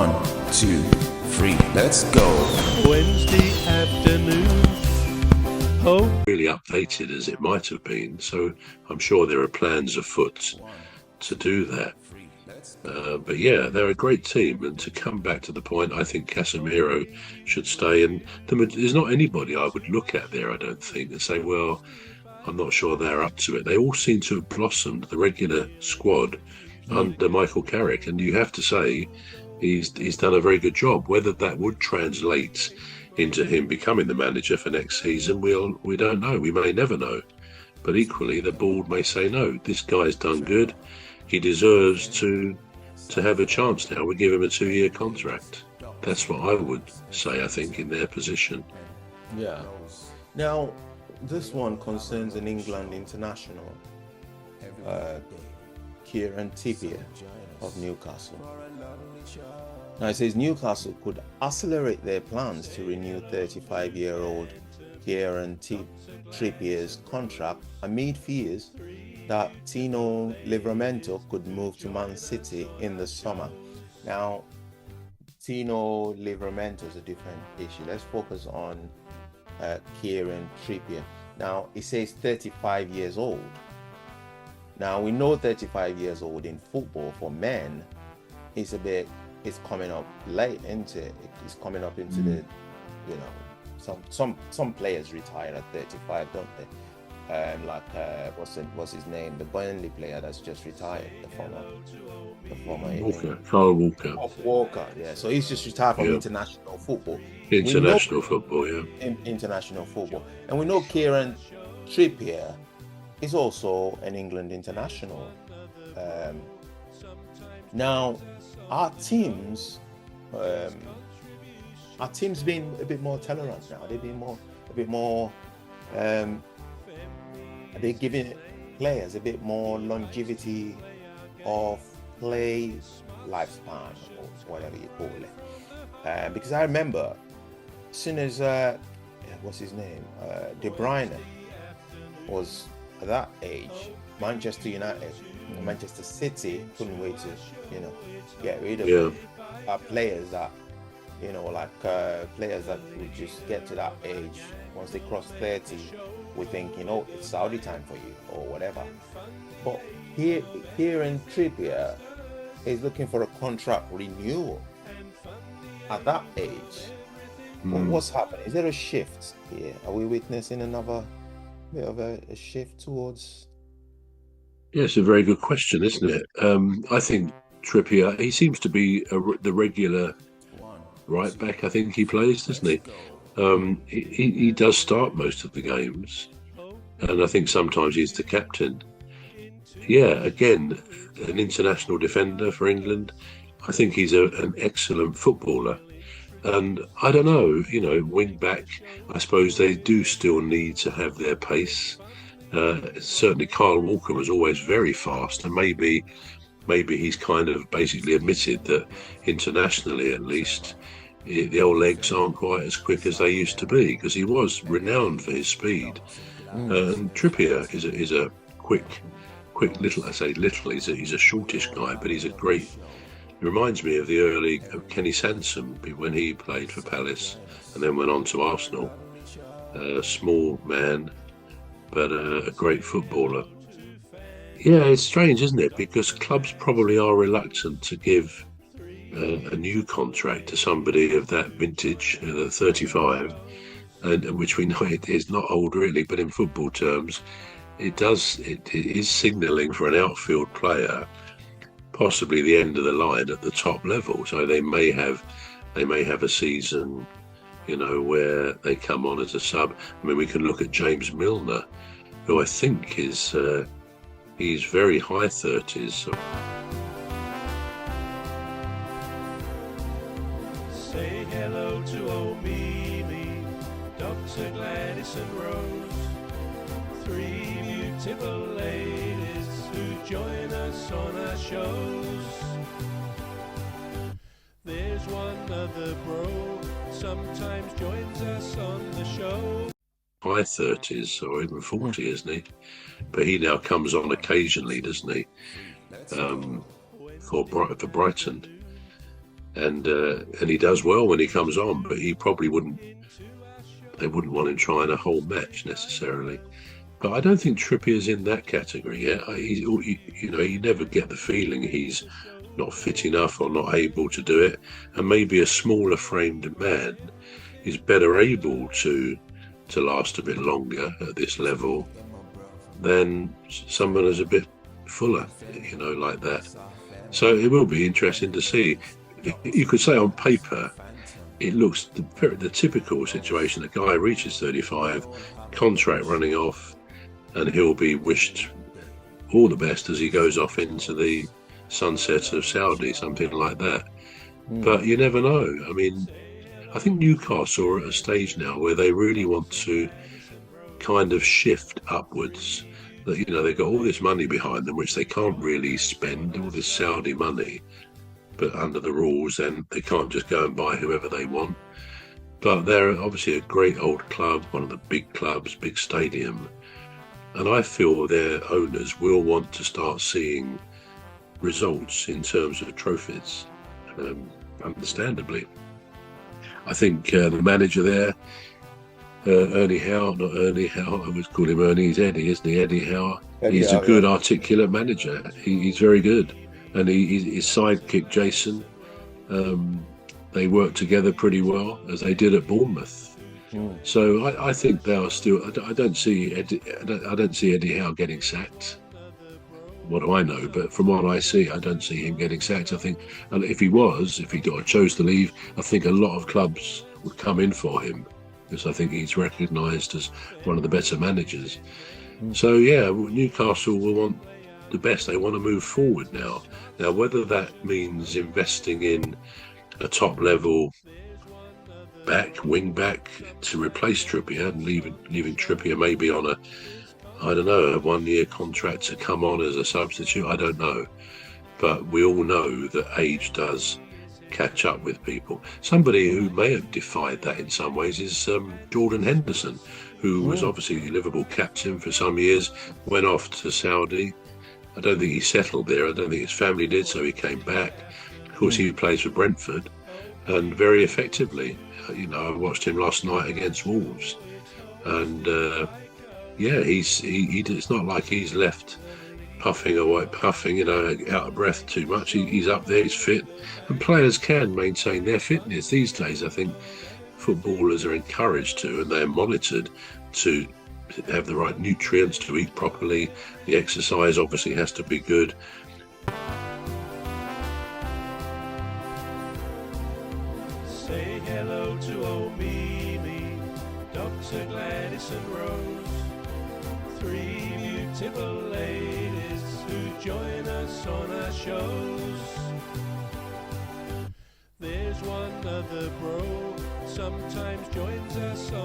1, 2, 3, let's go. Wednesday afternoon. Oh, really updated as it might have been, so I'm sure there are plans afoot to do that. But yeah, they're a great team, and to come back to the point, I think Casemiro should stay, and there's not anybody I would look at there, I don't think, and say, well, I'm not sure they're up to it. They all seem to have blossomed, the regular squad, under Michael Carrick, and you have to say he's done a very good job. Whether that would translate into him becoming the manager for next season, we don't know. We may never know. But equally, the board may say, no, this guy's done good. He deserves to have a chance now. We give him a 2-year contract. That's what I would say, I think, in their position. Yeah. Now, this one concerns an England international, Kieran Trippier of Newcastle. Now, it says Newcastle could accelerate their plans to renew 35-year-old Kieran Trippier's contract amid fears that Tino Livramento could move to Man City in the summer. Now, Tino Livramento is a different issue. Let's focus on Kieran Trippier. Now, it says 35 years old. Now, we know 35 years old in football for men is it's coming up late into it. It's coming up into the, some players retire at 35, don't they? What's his name? The Burnley player that's just retired, the former Carl Walker. Walker, yeah. So he's just retired from international football. International football, yeah. International football, and we know Kieran Trippier is also an England international. Now, our teams been a bit more tolerant now. They've been a bit more. They're giving players a bit more longevity of play lifespan, or whatever you call it. Because I remember, as soon as what's his name, De Bruyne was at that age, Manchester United, Manchester City couldn't wait to, get rid of players that, players that would just get to that age. Once they cross 30, we're thinking, oh, it's Saudi time for you, or whatever. But here in Trippier is looking for a contract renewal at that age. But what's happening? Is there a shift here? Are we witnessing another bit of a shift towards? Yeah, it's a very good question, isn't it? I think Trippier, he seems to be the regular right back. I think he plays, doesn't he? He does start most of the games, and I think sometimes he's the captain. Yeah, again, an international defender for England. I think he's an excellent footballer. And I don't know, wing back, I suppose they do still need to have their pace. Certainly Kyle Walker was always very fast, and maybe he's kind of basically admitted that internationally, at least, the old legs aren't quite as quick as they used to be, because he was renowned for his speed. And Trippier is a quick little, I say little, he's a shortish guy, but he's a great. He reminds me of the early Kenny Sansom when he played for Palace and then went on to Arsenal. A small man, but a great footballer. Yeah, it's strange, isn't it? Because clubs probably are reluctant to give a new contract to somebody of that vintage, 35, and which we know it is not old really, but in football terms, it is signalling for an outfield player possibly the end of the line at the top level. So they may have a season, where they come on as a sub. I mean, we can look at James Milner, who I think is he's very high 30s. So. say hello to old Mimi, Dr. Gladys and Rose, 3 beautiful ladies who join us on our shows. There's one other bro, sometimes joins us on the show. High 30s or even 40, isn't he? But he now comes on occasionally, doesn't he? For Brighton. and he does well when he comes on, but he probably wouldn't. They wouldn't want him trying a whole match necessarily. But I don't think Trippier's in that category yet. You never get the feeling he's not fit enough or not able to do it, and maybe a smaller framed man is better able to last a bit longer at this level than someone who's a bit fuller, like that. So it will be interesting to see. You could say on paper, it looks the typical situation. A guy reaches 35, contract running off, and he'll be wished all the best as he goes off into the sunset of Saudi, something like that. But you never know. I mean, I think Newcastle are at a stage now where they really want to kind of shift upwards. That they've got all this money behind them, which they can't really spend, all this Saudi money. But under the rules, then they can't just go and buy whoever they want. But they're obviously a great old club, one of the big clubs, big stadium. And I feel their owners will want to start seeing results in terms of trophies, understandably. I think the manager there, Ernie Howe, not Ernie Howe, I always call him Ernie, he's Eddie, isn't he? Eddie Howe. He's a good, articulate manager. He's very good. And his sidekick, Jason, they work together pretty well, as they did at Bournemouth. So I think they are still. I don't see Eddie Howe getting sacked. What do I know? But from what I see, I don't see him getting sacked. I think, and if he chose to leave, I think a lot of clubs would come in for him, because I think he's recognised as one of the better managers. So yeah, Newcastle will want the best. They want to move forward now. Now, whether that means investing in a top level wing back to replace Trippier and leaving Trippier maybe on a 1-year contract to come on as a substitute, I don't know. But we all know that age does catch up with people. Somebody who may have defied that in some ways is Jordan Henderson, who was obviously Liverpool captain for some years, went off to Saudi. I don't think he settled there. I don't think his family did, so he came back. Of course, he plays for Brentford, and very effectively. I watched him last night against Wolves, and it's not like he's left puffing, out of breath too much. He's up there, he's fit, and players can maintain their fitness these days. I think footballers are encouraged to, and they're monitored to have the right nutrients, to eat properly. The exercise obviously has to be good. Say hello to old Mimi, Dr. Gladys and Rose, 3 beautiful ladies who join us on our shows. There's one other bro, sometimes joins us on